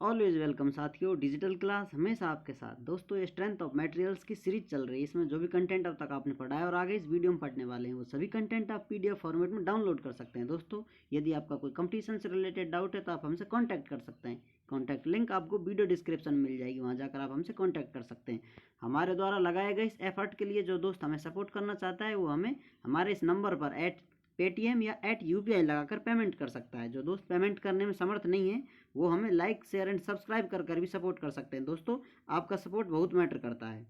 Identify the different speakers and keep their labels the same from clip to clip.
Speaker 1: Always welcome साथियों, digital class हमेशा आपके साथ। दोस्तों, ये स्ट्रेंथ ऑफ मटेरियल्स की सीरीज चल रही है। इसमें जो भी कंटेंट अब तक आपने पढ़ा है और आगे इस वीडियो में पढ़ने वाले हैं, वो सभी कंटेंट आप पीडीएफ फॉर्मेट में डाउनलोड कर सकते हैं। दोस्तों, यदि आपका कोई कंपटीशन से रिलेटेड डाउट है तो आप हमसे कॉन्टैक्ट कर सकते हैं। कॉन्टैक्ट लिंक आपको वीडियो डिस्क्रिप्शन में मिल जाएगी, वहाँ जाकर आप हमसे कॉन्टैक्ट कर सकते हैं। हमारे द्वारा लगाए गए इस एफर्ट के लिए जो दोस्त हमें सपोर्ट करना चाहता है, वो हमें हमारे इस नंबर पर पेटीएम या @UPI लगाकर पेमेंट कर सकता है। जो दोस्त पेमेंट करने में समर्थ नहीं है, वो हमें लाइक, शेयर एंड सब्सक्राइब कर भी सपोर्ट कर सकते हैं। दोस्तों, आपका सपोर्ट बहुत मैटर करता है।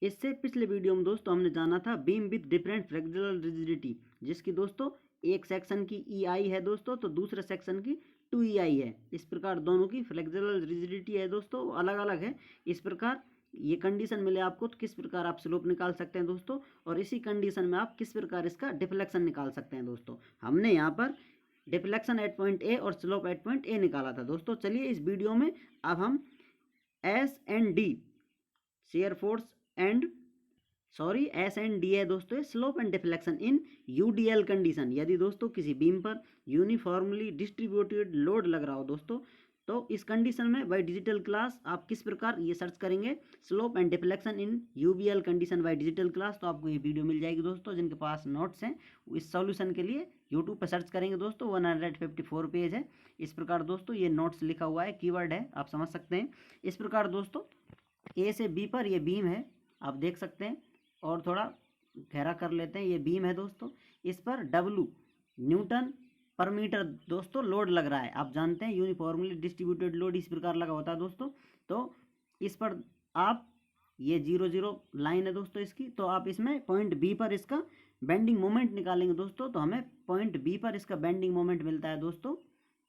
Speaker 1: इससे पिछले वीडियो में दोस्तों हमने जाना था beam with different flexural rigidity, जिसकी दोस्तों एक सेक्शन की EI है दोस्तों, तो दूसरे सेक्शन की 2EI है। इस प्रकार दोनों की फ्लेक्सुरल रिजिडिटी है दोस्तों, अलग अलग है। इस प्रकार ये कंडीशन मिले आपको तो किस प्रकार आप स्लोप निकाल सकते हैं दोस्तों, और इसी कंडीशन में आप किस प्रकार इसका डिफ्लेक्शन निकाल सकते हैं दोस्तों। हमने यहाँ पर डिफ्लेक्शन एट पॉइंट ए और स्लोप एट पॉइंट ए निकाला था दोस्तों। चलिए इस वीडियो में अब हम S&D shear force and S&D है दोस्तों, slope and deflection in UDL condition. यदि दोस्तों किसी बीम पर यूनिफॉर्मली डिस्ट्रीब्यूटेड लोड लग रहा हो दोस्तों, तो इस कंडीशन में बाय डिजिटल क्लास आप किस प्रकार ये सर्च करेंगे, slope and deflection in UBL condition by digital class, तो आपको ये वीडियो मिल जाएगी दोस्तों। जिनके पास नोट्स हैं इस सॉल्यूशन के लिए यूट्यूब पर सर्च करेंगे दोस्तों, 154 पेज है। इस प्रकार दोस्तों ये नोट्स लिखा हुआ है, कीवर्ड है, आप समझ सकते हैं। इस प्रकार दोस्तों A से B पर ये बीम है, आप देख सकते हैं। और थोड़ा गहरा कर लेते हैं, ये बीम है दोस्तों। इस पर W न्यूटन पर मीटर दोस्तों लोड लग रहा है। आप जानते हैं यूनिफॉर्मली डिस्ट्रीब्यूटेड लोड इस प्रकार लगा होता है दोस्तों। तो इस पर आप ये 0 लाइन है दोस्तों इसकी, तो आप इसमें पॉइंट B पर इसका बेंडिंग मोमेंट निकालेंगे दोस्तों, तो हमें पॉइंट B पर इसका बेंडिंग मोमेंट मिलता है दोस्तों।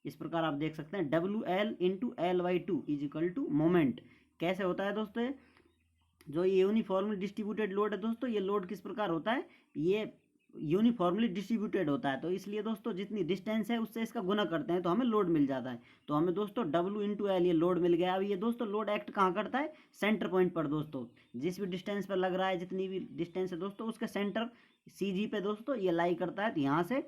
Speaker 1: इस प्रकार आप देख सकते हैं WL × L/2 is equal to moment. कैसे होता है दोस्तों, जो ये यूनिफॉर्मली डिस्ट्रीब्यूटेड लोड है दोस्तों, ये लोड किस प्रकार होता है, ये यूनिफॉर्मली डिस्ट्रीब्यूटेड होता है। तो इसलिए दोस्तों जितनी डिस्टेंस है उससे इसका गुना करते हैं तो हमें लोड मिल जाता है। तो हमें दोस्तों W × L ये लोड मिल गया। अब ये दोस्तों लोड एक्ट कहाँ करता है, सेंटर पॉइंट पर दोस्तों। जिस भी डिस्टेंस पर लग रहा है, जितनी भी डिस्टेंस है दोस्तों, उसका सेंटर CG पे दोस्तों ये लाई करता है। तो यहाँ से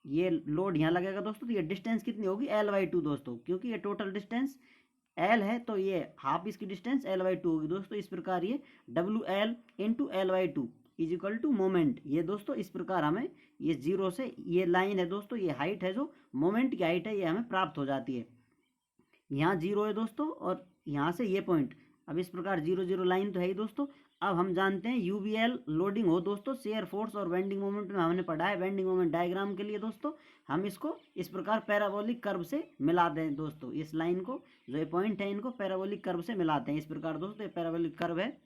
Speaker 1: ये लोड यहाँ लगेगा दोस्तों, तो ये डिस्टेंस कितनी होगी, L/2 दोस्तों, क्योंकि ये टोटल डिस्टेंस L है तो ये हाफ इसकी डिस्टेंस L/2 होगी दोस्तों। इस प्रकार ये WL × L/2 is equal to moment. ये दोस्तों इस प्रकार हमें ये 0 से ये लाइन है दोस्तों, ये हाइट है, जो मोमेंट की हाइट है, ये हमें प्राप्त हो जाती है। यहाँ 0 है दोस्तों और यहाँ से ये पॉइंट। अब इस प्रकार 0 लाइन तो है ही दोस्तों। अब हम जानते हैं UBL लोडिंग हो दोस्तों, शेयर फोर्स और बेंडिंग मोमेंट में हमने पढ़ा है। बेंडिंग मोमेंट डायग्राम के लिए दोस्तों हम इसको इस प्रकार पैराबोलिक कर्व से मिला दें दोस्तों। इस लाइन को, जो ये पॉइंट है, इनको पैराबोलिक कर्व से मिलाते हैं। इस प्रकार दोस्तों ये पैराबोलिक कर्व है।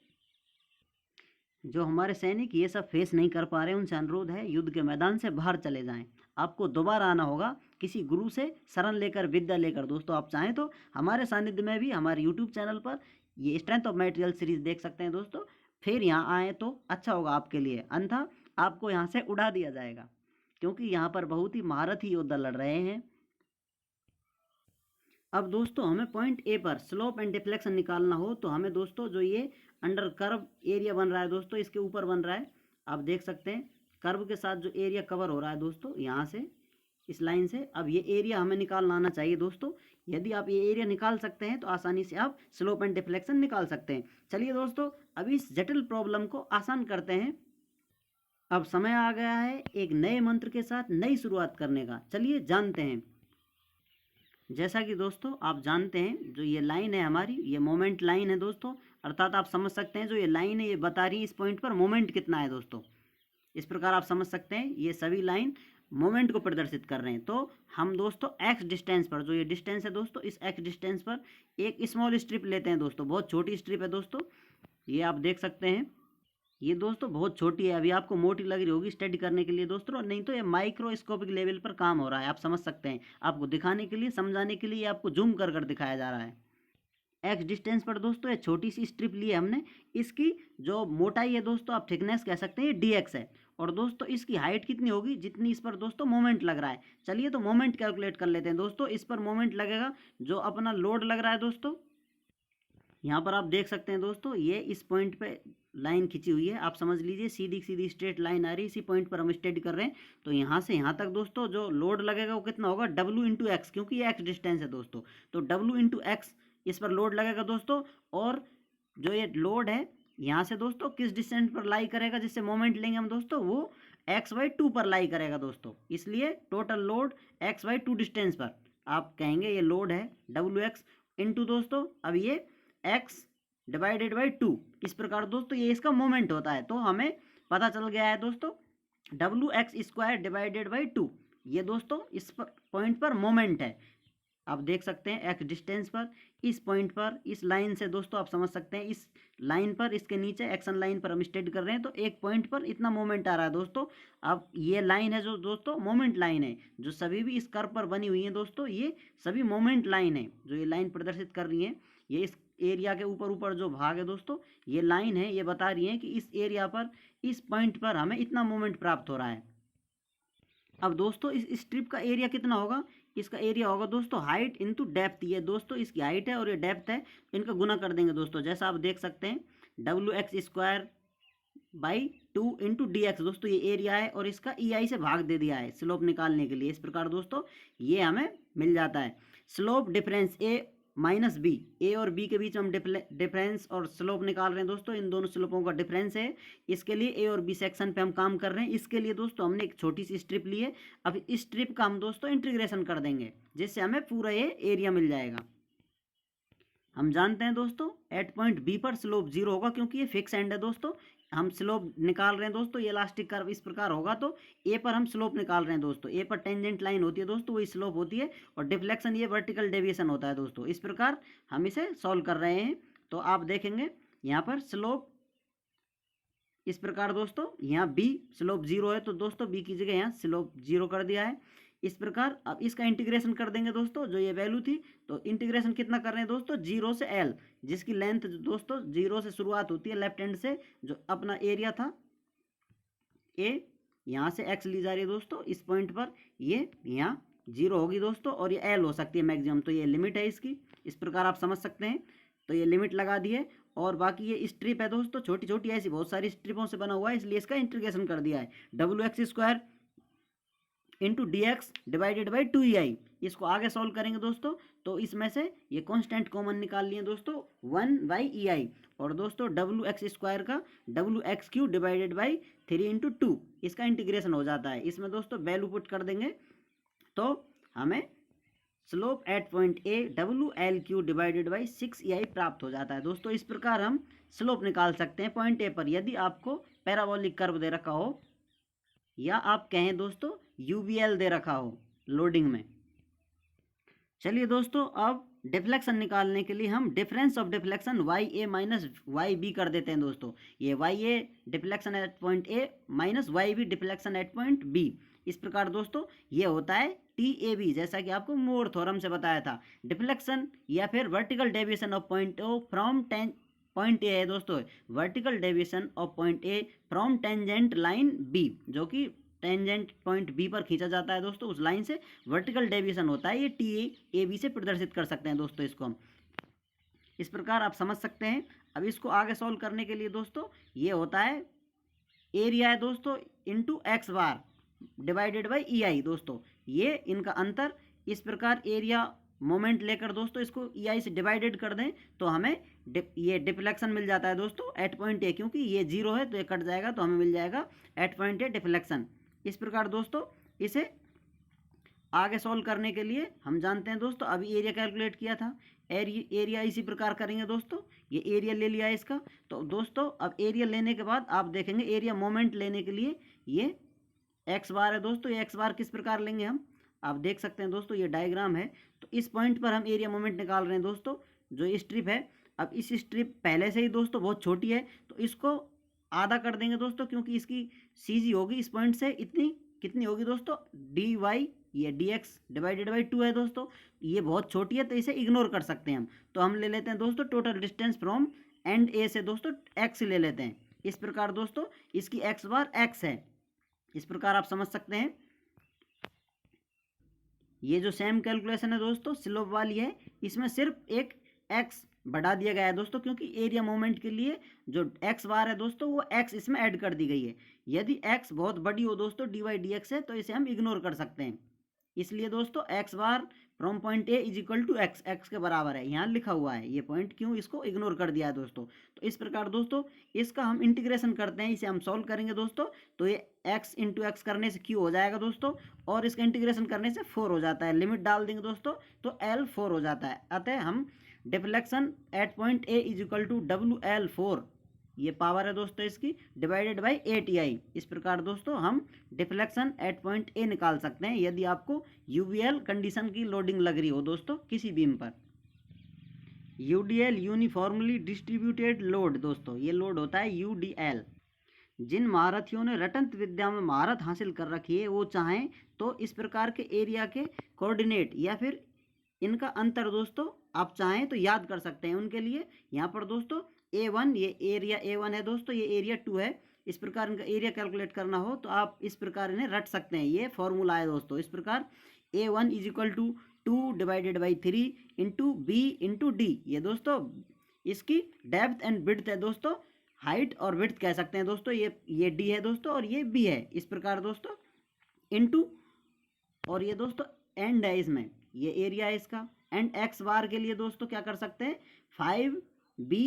Speaker 1: जो हमारे सैनिक ये सब फेस नहीं कर पा रहे, उनसे अनुरोध है युद्ध के मैदान से बाहर चले जाएं। आपको दोबारा आना होगा किसी गुरु से शरण लेकर, विद्या लेकर। दोस्तों आप चाहें तो हमारे सानिध्य में भी हमारे यूट्यूब चैनल पर ये स्ट्रेंथ ऑफ मटेरियल सीरीज देख सकते हैं दोस्तों। फिर यहाँ आए तो अच्छा होगा आपके लिए, अन्यथा आपको यहाँ से उड़ा दिया जाएगा, क्योंकि यहाँ पर बहुत ही महारथी योद्धा लड़ रहे हैं। अब दोस्तों हमें पॉइंट A पर स्लोप एंड डिफ्लेक्शन निकालना हो तो हमें दोस्तों जो ये अंडर कर्व एरिया बन रहा है दोस्तों, इसके ऊपर बन रहा है, आप देख सकते हैं। कर्व के साथ जो एरिया कवर हो रहा है दोस्तों, यहाँ से इस लाइन से, अब ये एरिया हमें निकालना आना चाहिए दोस्तों। यदि आप ये एरिया निकाल सकते हैं तो आसानी से आप स्लोप एंड डिफ्लेक्शन निकाल सकते हैं। चलिए दोस्तों अब इस जटिल प्रॉब्लम को आसान करते हैं। अब समय आ गया है एक नए मंत्र के साथ नई शुरुआत करने का। चलिए जानते हैं। जैसा कि दोस्तों आप जानते हैं, जो ये लाइन है हमारी, ये मोमेंट लाइन है दोस्तों। अर्थात आप समझ सकते हैं जो ये लाइन है ये बता रही है इस पॉइंट पर मोमेंट कितना है दोस्तों। इस प्रकार आप समझ सकते हैं ये सभी लाइन मोमेंट को प्रदर्शित कर रहे हैं। तो हम दोस्तों x डिस्टेंस पर, जो ये डिस्टेंस है दोस्तों, इस x डिस्टेंस पर एक स्मॉल स्ट्रिप लेते हैं दोस्तों। बहुत छोटी स्ट्रिप है दोस्तों, ये आप देख सकते हैं। ये दोस्तों बहुत छोटी है, अभी आपको मोटी लग रही होगी स्टडी करने के लिए दोस्तों, नहीं तो ये माइक्रोस्कोपिक लेवल पर काम हो रहा है, आप समझ सकते हैं। आपको दिखाने के लिए, समझाने के लिए आपको जूम कर कर दिखाया जा रहा है। एक्स डिस्टेंस पर दोस्तों ये छोटी सी स्ट्रिप ली है हमने। इसकी जो मोटाई है दोस्तों, आप थिकनेस कह सकते हैं, ये dx है। और दोस्तों इसकी हाइट कितनी होगी, जितनी इस पर दोस्तों मोमेंट लग रहा है। चलिए तो मोमेंट कैलकुलेट कर लेते हैं दोस्तों। इस पर मोमेंट लगेगा, जो अपना लोड लग रहा है दोस्तों, यहाँ पर आप देख सकते हैं दोस्तों, ये इस पॉइंट पे लाइन खींची हुई है, आप समझ लीजिए सीधी सीधी स्ट्रेट लाइन आ रही है, इसी पॉइंट पर हम स्टडी कर रहे हैं। तो यहाँ से यहाँ तक दोस्तों जो लोड लगेगा वो कितना होगा, W इंटू एक्स, क्योंकि ये एक्स डिस्टेंस है दोस्तों, तो W इंटू एक्स इस पर लोड लगेगा दोस्तों। और जो ये लोड है यहाँ से दोस्तों किस डिस्टेंस पर लाई करेगा, जिससे मोमेंट लेंगे हम दोस्तों, वो x/2 पर लाई करेगा दोस्तों, इसलिए टोटल लोड x/2 डिस्टेंस पर आप कहेंगे ये लोड है WX इंटू दोस्तों, अब ये x डिवाइडेड बाई 2, इस प्रकार दोस्तों ये इसका मोमेंट होता है। तो हमें पता चल गया है दोस्तों WX² डिवाइडेड बाई 2, ये दोस्तों इस पॉइंट पर मोमेंट है। आप देख सकते हैं x डिस्टेंस पर, इस पॉइंट पर, इस लाइन से दोस्तों आप समझ सकते हैं, इस लाइन पर, इसके नीचे एक्शन लाइन पर हम स्टडी कर रहे हैं, तो एक पॉइंट पर इतना मोमेंट आ रहा है दोस्तों। अब ये लाइन है जो दोस्तों मोमेंट लाइन है, जो सभी भी इस कर्व पर बनी हुई है दोस्तों, ये सभी मोमेंट लाइन है, जो ये लाइन प्रदर्शित कर रही है, ये इस एरिया के ऊपर ऊपर जो भाग है दोस्तों, ये लाइन है, ये बता रही है कि इस एरिया पर, इस पॉइंट पर हमें इतना मोमेंट प्राप्त हो रहा है। अब दोस्तों इस स्ट्रिप का एरिया कितना होगा, इसका एरिया होगा दोस्तों हाइट इंटू डेप्थ, ये दोस्तों इसकी हाइट है और ये डेप्थ है, तो इनका गुना कर देंगे दोस्तों, जैसा आप देख सकते हैं WX² बाई 2 इंटू DX, दोस्तों ये एरिया है और इसका EI से भाग दे दिया है स्लोप निकालने के लिए। इस प्रकार दोस्तों ये हमें मिल जाता है। Slope difference A minus B, A और बी के बीच में हम डिफरेंस और स्लोप निकाल रहे हैं दोस्तों, इन दोनों स्लोपों का डिफरेंस है। इसके लिए ए और बी सेक्शन पे हम काम कर रहे हैं। इसके लिए दोस्तों हमने एक छोटी सी स्ट्रिप ली है, अब इस स्ट्रिप का हम दोस्तों इंटीग्रेशन कर देंगे, जिससे हमें पूरा ये एरिया मिल जाएगा। हम जानते हैं दोस्तों एट पॉइंट बी पर स्लोप 0 होगा, क्योंकि ये फिक्स एंड है दोस्तों। हम स्लोप निकाल रहे हैं दोस्तों, ये इलास्टिक कर्व इस प्रकार होगा, तो ए पर हम स्लोप निकाल रहे हैं दोस्तों, ए पर टेंजेंट लाइन होती है दोस्तों, वही स्लोप होती है, और डिफ्लेक्शन ये वर्टिकल डेविएशन होता है दोस्तों। इस प्रकार हम इसे सॉल्व कर रहे हैं। तो आप देखेंगे यहाँ पर स्लोप इस प्रकार दोस्तों, यहाँ बी स्लोप 0 है, तो दोस्तों बी की जगह यहाँ स्लोप 0 कर दिया है। इस प्रकार अब इसका इंटीग्रेशन कर देंगे दोस्तों, जो ये वैल्यू थी, तो इंटीग्रेशन कितना कर रहे हैं दोस्तों, 0 से L, जिसकी लेंथ दोस्तों 0 से शुरुआत होती है लेफ्ट हैंड से, जो अपना एरिया था A, यहाँ से x ली जा रही है दोस्तों, इस पॉइंट पर ये यहाँ 0 होगी दोस्तों, और ये L हो सकती है मैक्सिमम, तो ये लिमिट है इसकी। इस प्रकार आप समझ सकते हैं, तो ये लिमिट लगा दी है। और बाकी ये स्ट्रिप है दोस्तों, छोटी छोटी ऐसी बहुत सारी स्ट्रिपों से बना हुआ है, इसलिए इसका इंटीग्रेशन कर दिया है। WX² into DX divided by 2EI, इसको आगे सॉल्व करेंगे दोस्तों, तो इसमें से ये कांस्टेंट कॉमन निकाल लिए दोस्तों 1/EI, और दोस्तों WX² का WX³ डिवाइडेड बाई 3 इंटू 2, इसका इंटीग्रेशन हो जाता है। इसमें दोस्तों वैल्यू पुट कर देंगे, तो हमें slope eight point A WL³ divided by 6EI प्राप्त हो जाता है दोस्तों। इस प्रकार हम स्लोप निकाल सकते हैं पॉइंट A पर, यदि आपको पैराबोलिक कर्व दे रखा हो, या आप कहें दोस्तों UVL दे रखा हो लोडिंग में। चलिए दोस्तों, अब डिफ्लेक्शन निकालने के लिए हम difference of deflection YA minus YB कर देते हैं दोस्तों। ये YA deflection at point A minus YB deflection at point B। इस प्रकार दोस्तों ये होता है TAB, जैसा कि आपको मोर थ्योरम से बताया था। डिफ्लेक्शन या फिर vertical deviation of point O from point A है दोस्तों, vertical deviation of point A from tangent line B, जो कि टेंजेंट पॉइंट B पर खींचा जाता है दोस्तों, उस लाइन से वर्टिकल डेविएशन होता है, ये TAB से प्रदर्शित कर सकते हैं दोस्तों इसको हम। इस प्रकार आप समझ सकते हैं। अब इसको आगे सॉल्व करने के लिए दोस्तों ये होता है एरिया है दोस्तों into x bar divided by EI दोस्तों, ये इनका अंतर। इस प्रकार एरिया मोमेंट लेकर दोस्तों इसको EI से डिवाइडेड कर दें, तो हमें ये डिफ्लेक्शन मिल जाता है दोस्तों एट पॉइंट A, क्योंकि ये 0 है तो ये कट जाएगा, तो हमें मिल जाएगा एट पॉइंट A डिफ्लेक्शन। इस प्रकार दोस्तों इसे आगे सॉल्व करने के लिए हम जानते हैं दोस्तों, अभी एरिया कैलकुलेट किया था, एरिया इसी प्रकार करेंगे दोस्तों। ये एरिया ले लिया है इसका, तो दोस्तों अब एरिया लेने के बाद आप देखेंगे एरिया मोमेंट लेने के लिए ये x बार है दोस्तों, ये x बार किस प्रकार लेंगे हम, आप देख सकते हैं दोस्तों, ये डायग्राम है। तो इस पॉइंट पर हम एरिया मोमेंट निकाल रहे हैं दोस्तों, जो ये स्ट्रिप है। अब इस स्ट्रिप पहले से ही दोस्तों बहुत छोटी है, तो इसको आधा कर देंगे दोस्तों, क्योंकि इसकी CG होगी इस पॉइंट से इतनी, कितनी होगी दोस्तों, dy, ये dx डिवाइडेड बाई 2 है दोस्तों, ये बहुत छोटी है, तो इसे इग्नोर कर सकते हैं हम। तो हम ले लेते हैं दोस्तों total distance from and A से दोस्तों x ले लेते हैं। इस प्रकार दोस्तों इसकी x बार x है। इस प्रकार आप समझ सकते हैं। ये जो सेम कैलकुलेशन है दोस्तों स्लोप वाली है, इसमें सिर्फ एक एक्स बढ़ा दिया गया है दोस्तों, क्योंकि एरिया मोमेंट के लिए जो एक्स बार है दोस्तों वो एक्स इसमें ऐड कर दी गई है। यदि एक्स बहुत बड़ी हो दोस्तों, डी वाई डी एक्स है, तो इसे हम इग्नोर कर सकते हैं। इसलिए दोस्तों x bar from point A is equal to x, x के बराबर है, यहाँ लिखा हुआ है ये पॉइंट, क्यों इसको इग्नोर कर दिया है दोस्तों। तो इस प्रकार दोस्तों इसका हम इंटीग्रेशन करते हैं, इसे हम सॉल्व करेंगे दोस्तों। तो ये एक्स इंटू एक्स करने से क्यू हो जाएगा दोस्तों, और इसका इंटीग्रेशन करने से 4 हो जाता है। लिमिट डाल देंगे दोस्तों तो एल 4 हो जाता है। अतः हम deflection at point A is equal to W L 4, ये पावर है दोस्तों इसकी, divided by A T I. इस प्रकार दोस्तों हम डिफ्लेक्शन एट पॉइंट ए निकाल सकते हैं यदि आपको यूवीएल कंडीशन की लोडिंग लग रही हो दोस्तों किसी बीम पर। यूडीएल यूनिफॉर्मली डिस्ट्रीब्यूटेड लोड, दोस्तों ये लोड होता है यूडीएल। जिन महारथियों ने रटंत विद्या में महारत हासिल कर रखी है वो चाहें तो इस प्रकार के एरिया के कोऑर्डिनेट या फिर इनका अंतर दोस्तों आप चाहें तो याद कर सकते हैं। उनके लिए यहाँ पर दोस्तों A1, ये एरिया A1 है दोस्तों, ये एरिया 2 है। इस प्रकार इनका एरिया कैलकुलेट करना हो तो आप इस प्रकार इन्हें रट सकते हैं। ये फॉर्मूला है दोस्तों, इस प्रकार A1 is equal to 2 divided by 3 into B into D. ये दोस्तों इसकी डेप्थ एंड विड्थ है दोस्तों, हाइट और विड्थ कह सकते हैं दोस्तों। ये डी है दोस्तों और ये बी है। इस प्रकार दोस्तों इंटू, और ये दोस्तों एंड है इसमें, ये एरिया है इसका। एंड एक्स बार के लिए दोस्तों क्या कर सकते हैं, 5b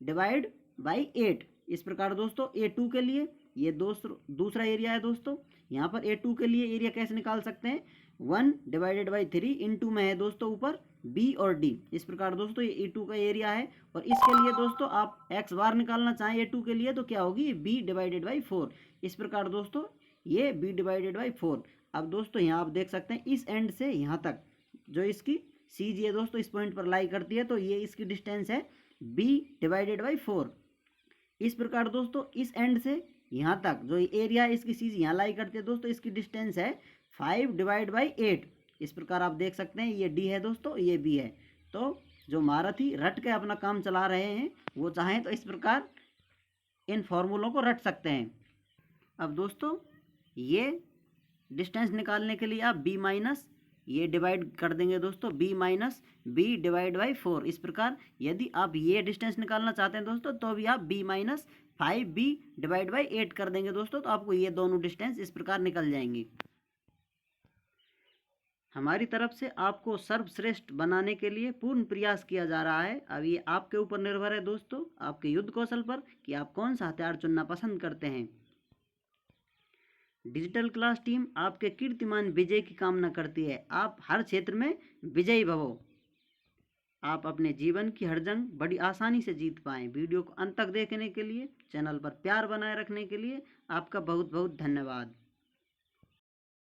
Speaker 1: डिवाइड बाई 8। इस प्रकार दोस्तों A2 के लिए ये दूसरा एरिया है दोस्तों। यहाँ पर A2 के लिए एरिया कैसे निकाल सकते हैं, 1 डिवाइडेड बाई 3 इंटू में है दोस्तों ऊपर B और D। इस प्रकार दोस्तों ये A2 का एरिया है। और इसके लिए दोस्तों आप एक्स बार निकालना चाहें A2 के लिए तो क्या होगी, B डिवाइडेड बाई 4। इस प्रकार दोस्तों ये B डिवाइडेड बाई 4। अब दोस्तों यहाँ आप देख सकते हैं इस एंड से यहाँ तक जो इसकी सी जी है दोस्तों इस पॉइंट पर लाई करती है, तो ये इसकी डिस्टेंस है b डिवाइडेड बाई 4। इस प्रकार दोस्तों इस एंड से यहाँ तक जो एरिया है इसकी सी जी यहाँ लाई करती है दोस्तों, इसकी डिस्टेंस है 5 डिवाइड बाई 8। इस प्रकार आप देख सकते हैं ये d है दोस्तों, ये b है। तो जो महारथी रट के अपना काम चला रहे हैं वो चाहें तो इस प्रकार इन फॉर्मूलों को रट सकते हैं। अब दोस्तों ये डिस्टेंस निकालने के लिए आप b माइनस ये डिवाइड कर देंगे दोस्तों, b minus B divide by 4। इस प्रकार यदि आप ये डिस्टेंस निकालना चाहते हैं दोस्तों तो भी आप b minus 5b divide by 8 कर देंगे दोस्तों, तो आपको ये दोनों डिस्टेंस इस प्रकार निकल जाएंगी। हमारी तरफ से आपको सर्वश्रेष्ठ बनाने के लिए पूर्ण प्रयास किया जा रहा है। अब ये आपके ऊपर निर्भर है दोस्तों, आपके युद्ध कौशल पर, कि आप कौन सा हथियार चुनना पसंद करते हैं। डिजिटल क्लास टीम आपके कीर्तिमान विजय की कामना करती है। आप हर क्षेत्र में विजयी भवो, आप अपने जीवन की हर जंग बड़ी आसानी से जीत पाएं। वीडियो को अंत तक देखने के लिए, चैनल पर प्यार बनाए रखने के लिए आपका बहुत बहुत धन्यवाद।